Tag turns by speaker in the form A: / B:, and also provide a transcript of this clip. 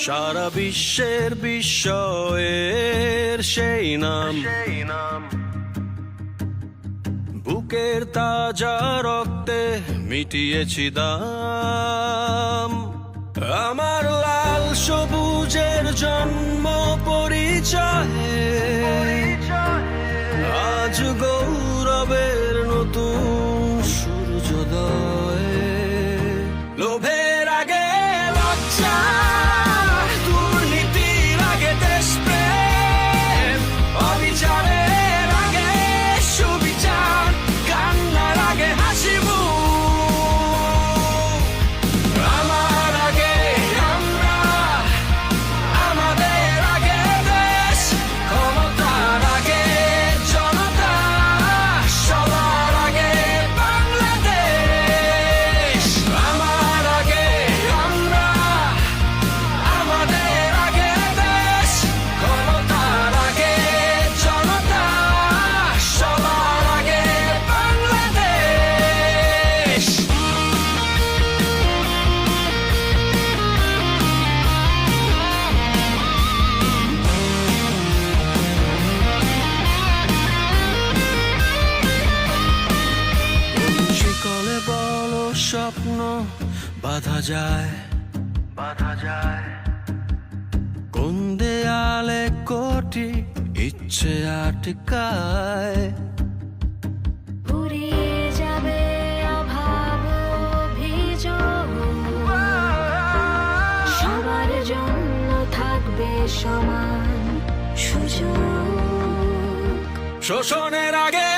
A: সারা বিশ্বের বিস্ময়ের সেই নাম, বুকের তাজা রক্তে মিটিয়েছি দাম। আমার লাল সবুজের জন্ম পরিচয়ে আজ গৌরবের নতুন সূর্যোদয়। লোভের আগে লজ্জা, দুর্নীতির আগে দেশপ্রেম, অবিচারের আগে সুবিচার, কান্নার আগে হাসি মুখ। আমার আগে আমরা, আমাদের আগে দেশ, ক্ষমতার আগে জনতা, সবার আগে বাংলাদেশ। আমার আগে আমরা, আমাদের আগে দেশ, ক্ষমতার আগে জনতা, সবার আগে বাংলাদেশ। শিকলে বলো স্বপ্ন বাঁধা যায়, কোন দেয়ালে কোটি ইচ্ছে আটকায়।
B: ফুরিয়ে যাবে অভাব অভিযোগ, সবার জন্য থাকবে সমান সুযোগ।
A: শোষণের আগে